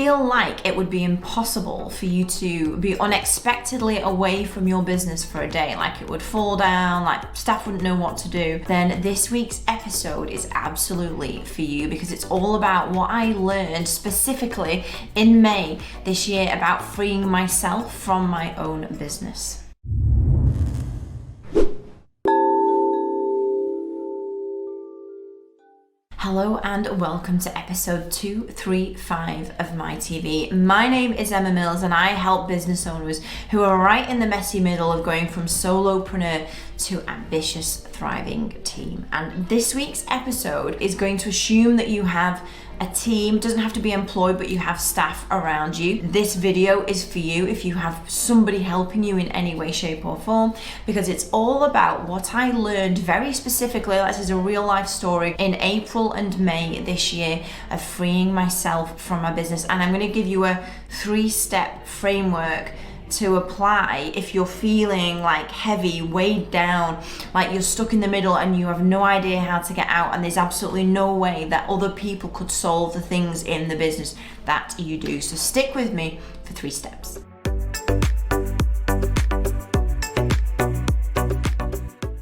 feel like it would be impossible for you to be unexpectedly away from your business for a day, like it would fall down, like staff wouldn't know what to do, then this week's episode is absolutely for you, because it's all about what I learned specifically in May this year about freeing myself from my own business. Hello and welcome to episode 235 of My TV. My name is Emma Mills and I help business owners who are right in the messy middle of going from solopreneur to ambitious, thriving team. And this week's episode is going to assume that you have a team. It doesn't have to be employed, but you have staff around you. This video is for you if you have somebody helping you in any way, shape or form, because it's all about what I learned very specifically, this is a real life story, in April and May this year of freeing myself from my business. And I'm going to give you a 3-step framework to apply if you're feeling like heavy, weighed down, like you're stuck in the middle and you have no idea how to get out, and there's absolutely no way that other people could solve the things in the business that you do. So stick with me for 3 steps.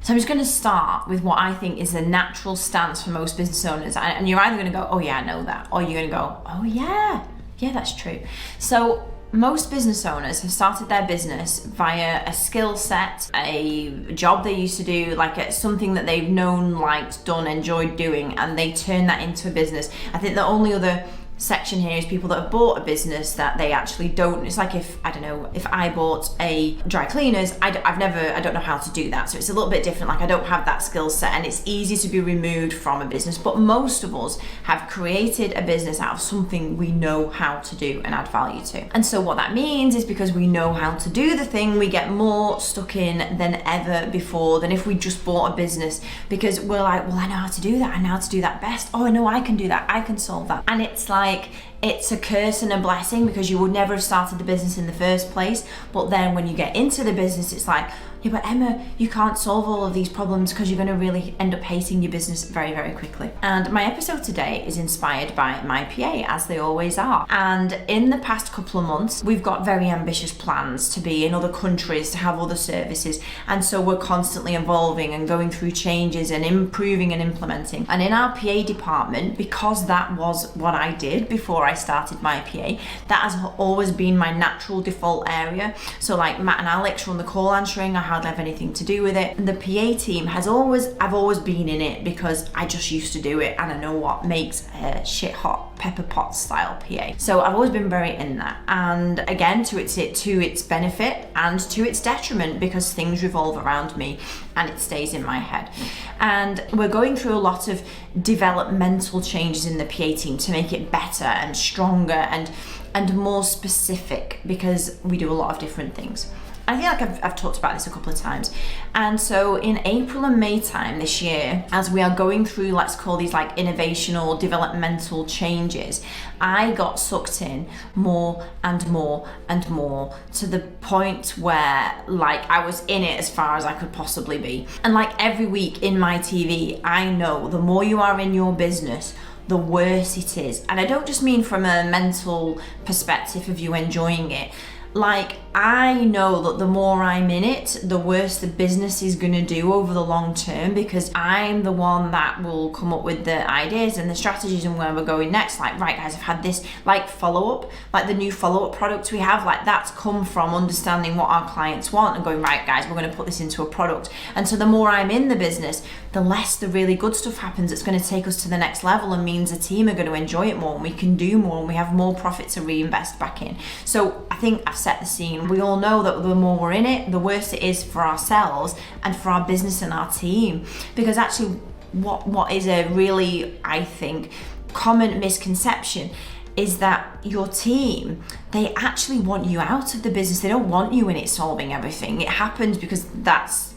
So I'm just going to start with what I think is the natural stance for most business owners. And you're either going to go, oh yeah, I know that, or you're going to go, oh yeah, that's true. So most business owners have started their business via a skill set, a job they used to do, like something that they've known, liked, done, enjoyed doing, and they turn that into a business. I think the only other section here is people that have bought a business that they actually don't. It's like if I bought a dry cleaners, I don't know how to do that. So it's a little bit different. Like I don't have that skill set and it's easy to be removed from a business. But most of us have created a business out of something we know how to do and add value to. And so what that means is because we know how to do the thing, we get more stuck in than ever before than if we just bought a business, because we're like, well, I know how to do that. I know how to do that best. Oh, I know I can do that. I can solve that. And it's like, it's a curse and a blessing, because you would never have started the business in the first place. But then when you get into the business, it's like, yeah, but Emma, you can't solve all of these problems, because you're going to really end up hating your business very, very quickly. And my episode today is inspired by my PA, as they always are. And in the past couple of months, we've got very ambitious plans to be in other countries, to have other services. And so we're constantly evolving and going through changes and improving and implementing. And in our PA department, because that was what I did before I started my PA, that has always been my natural default area. So like Matt and Alex run the call answering, I hardly have anything to do with it. And the PA team I've always been in it because I just used to do it, and I know what makes a shit hot pepper pot style PA. So I've always been very in that. And again, to its benefit and to its detriment, because things revolve around me and it stays in my head. And we're going through a lot of developmental changes in the PA team to make it better and stronger and more specific, because we do a lot of different things. I feel like I've talked about this a couple of times. And so in April and May time this year, as we are going through, let's call these like innovational, developmental changes, I got sucked in more and more and more, to the point where like I was in it as far as I could possibly be. And like every week in my TV, I know the more you are in your business, the worse it is. And I don't just mean from a mental perspective of you enjoying it. Like, I know that the more I'm in it, the worse the business is going to do over the long term, because I'm the one that will come up with the ideas and the strategies and where we're going next. Like, right guys, I've had this like follow-up, like the new follow-up products we have, like that's come from understanding what our clients want and going, right guys, we're going to put this into a product. And so the more I'm in the business, the less the really good stuff happens. It's going to take us to the next level and means the team are going to enjoy it more and we can do more and we have more profit to reinvest back in. So I think I've set the scene. We all know that the more we're in it, the worse it is for ourselves and for our business and our team. Because actually what is a really, I think, common misconception is that your team, they actually want you out of the business. They don't want you in it solving everything. It happens because that's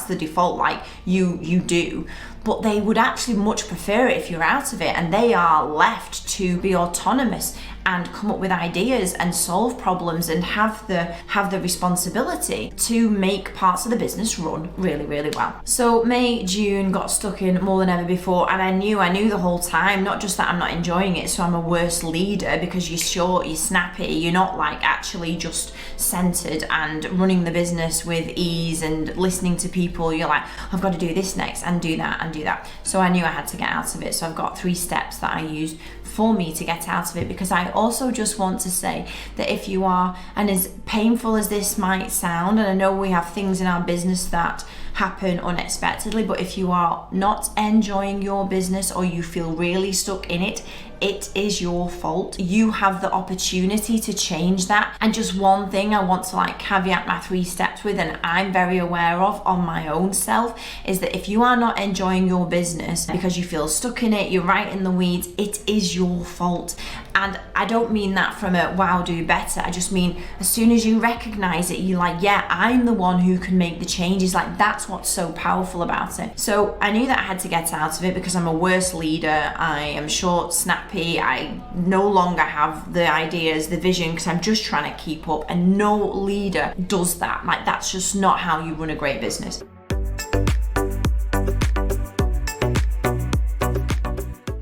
the default, like you do, but they would actually much prefer it if you're out of it and they are left to be autonomous and come up with ideas and solve problems and have the responsibility to make parts of the business run really, really well. So May, June got stuck in more than ever before, and I knew the whole time, not just that I'm not enjoying it, so I'm a worse leader because you're short, you're snappy, you're not like actually just centered and running the business with ease and listening to people. You're like, I've got to do this next and do that and do that. So I knew I had to get out of it. So I've got 3 steps that I used for me to get out of it, because I also just want to say that if you are, and as painful as this might sound, and I know we have things in our business that happen unexpectedly, but if you are not enjoying your business or you feel really stuck in it, it is your fault. You have the opportunity to change that. And just one thing I want to like caveat my 3 steps with, and I'm very aware of on my own self, is that if you are not enjoying your business because you feel stuck in it, you're right in the weeds, it is your fault. And I don't mean that from a wow, do better. I just mean as soon as you recognize it, you're like, yeah, I'm the one who can make the changes. Like, that's what's so powerful about it. So I knew that I had to get out of it because I'm a worse leader. I am short, snappy. I no longer have the ideas, the vision, because I'm just trying to keep up. And no leader does that. Like, that's just not how you run a great business.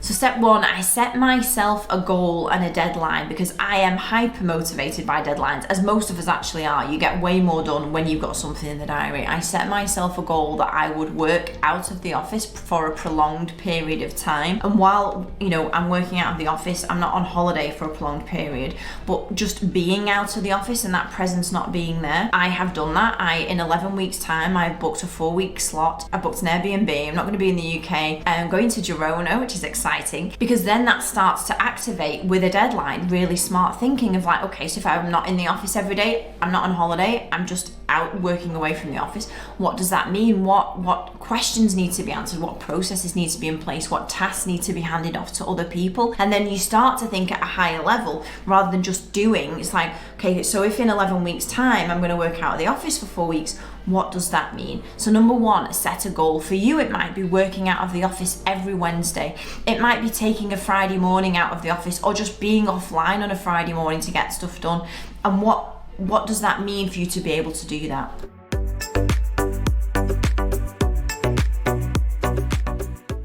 So step 1, I set myself a goal and a deadline, because I am hyper motivated by deadlines, as most of us actually are. You get way more done when you've got something in the diary. I set myself a goal that I would work out of the office for a prolonged period of time. And while, I'm working out of the office, I'm not on holiday for a prolonged period, but just being out of the office and that presence not being there, I have done that. In 11 weeks time, I've booked a 4-week slot. I booked an Airbnb. I'm not going to be in the UK. I'm going to Girona, which is exciting, because then that starts to activate with a deadline. Really smart thinking of like, okay, so if I'm not in the office every day, I'm not on holiday, I'm just out working away from the office. What does that mean? What questions need to be answered? What processes need to be in place? What tasks need to be handed off to other people? And then you start to think at a higher level rather than just doing. It's like, okay, so if in 11 weeks time I'm going to work out of the office for 4 weeks, what does that mean? So number 1, set a goal. For you, it might be working out of the office every Wednesday. It might be taking a Friday morning out of the office, or just being offline on a Friday morning to get stuff done. And what does that mean for you to be able to do that?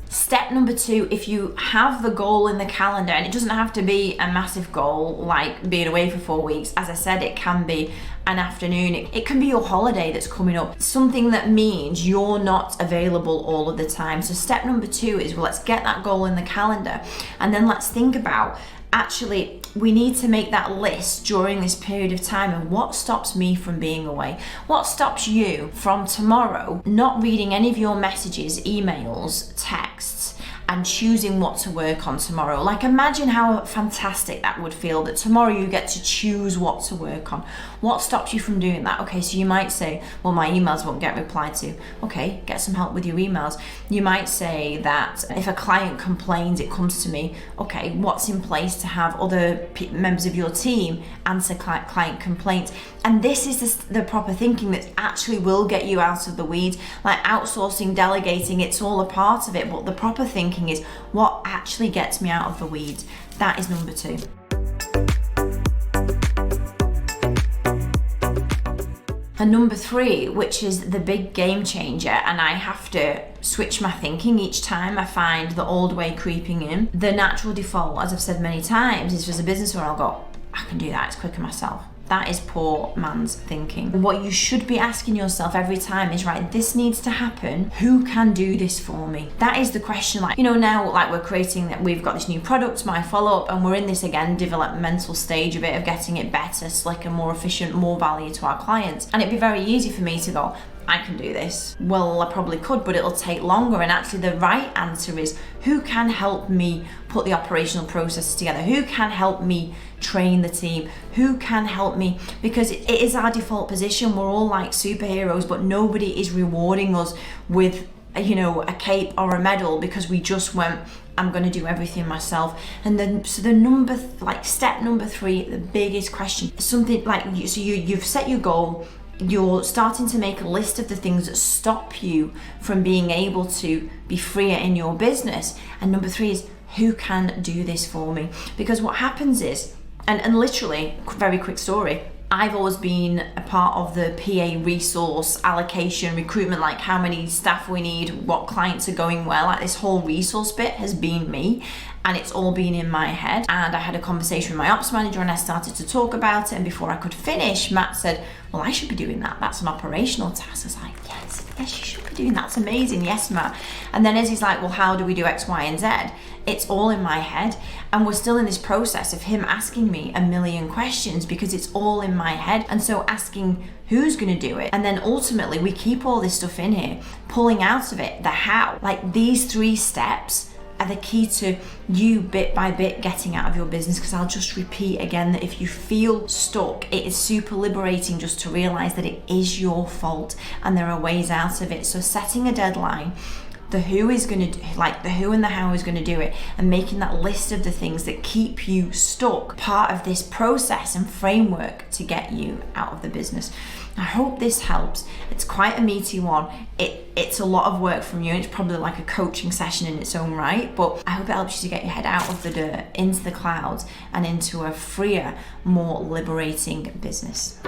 Step number 2, if you have the goal in the calendar, and it doesn't have to be a massive goal like being away for 4 weeks. As I said, it can be an afternoon. It can be your holiday that's coming up. Something that means you're not available all of the time. So step number 2 is, well, let's get that goal in the calendar. And then let's think about, actually, we need to make that list during this period of time. And what stops me from being away? What stops you from tomorrow not reading any of your messages, emails, texts, and choosing what to work on tomorrow? Like, imagine how fantastic that would feel, that tomorrow you get to choose what to work on. What stops you from doing that? Okay, so you might say, well, my emails won't get replied to. Okay, get some help with your emails. You might say that if a client complains, it comes to me. Okay, what's in place to have other members of your team answer client complaints? And this is the proper thinking that actually will get you out of the weeds. Like outsourcing, delegating, it's all a part of it, but the proper thinking is, what actually gets me out of the weeds? That is number 2. And number 3, which is the big game changer, and I have to switch my thinking each time I find the old way creeping in. The natural default, as I've said many times, is as a business owner, I'll go, I can do that, it's quicker myself. That is poor man's thinking. What you should be asking yourself every time is, right, this needs to happen. Who can do this for me? That is the question. Like, now, like we're creating that, we've got this new product, my follow-up, and we're in this, again, developmental stage of it, of getting it better, slicker, more efficient, more value to our clients. And it'd be very easy for me to go, I can do this. Well, I probably could, but it'll take longer. And actually the right answer is, who can help me put the operational processes together? Who can help me train the team? Who can help me? Because it is our default position. We're all like superheroes, but nobody is rewarding us with a cape or a medal, because we just went, I'm going to do everything myself. And then, so step number 3, the biggest question, something like, you've set your goal. You're starting to make a list of the things that stop you from being able to be freer in your business. And number 3 is, who can do this for me? Because what happens is, And literally, very quick story, I've always been a part of the PA resource allocation, recruitment, like how many staff we need, what clients are going well, like this whole resource bit has been me, and it's all been in my head. And I had a conversation with my ops manager and I started to talk about it, and before I could finish, Matt said, well, I should be doing that. That's an operational task. I was like, yes, you should be doing that. That's amazing. Yes, Matt. And then as he's like, well, how do we do X, Y, and Z? It's all in my head. And we're still in this process of him asking me a million questions because it's all in my head. And so asking who's going to do it. And then ultimately we keep all this stuff in here, pulling out of it the how. Like these 3 steps are the key to you bit by bit getting out of your business. Because I'll just repeat again that if you feel stuck, it is super liberating just to realize that it is your fault and there are ways out of it. So setting a deadline, the who is going to, like the who and the how is going to do it, and making that list of the things that keep you stuck, part of this process and framework to get you out of the business. I hope this helps. It's quite a meaty one. It's a lot of work from you. It's probably like a coaching session in its own right, but I hope it helps you to get your head out of the dirt, into the clouds, and into a freer, more liberating business.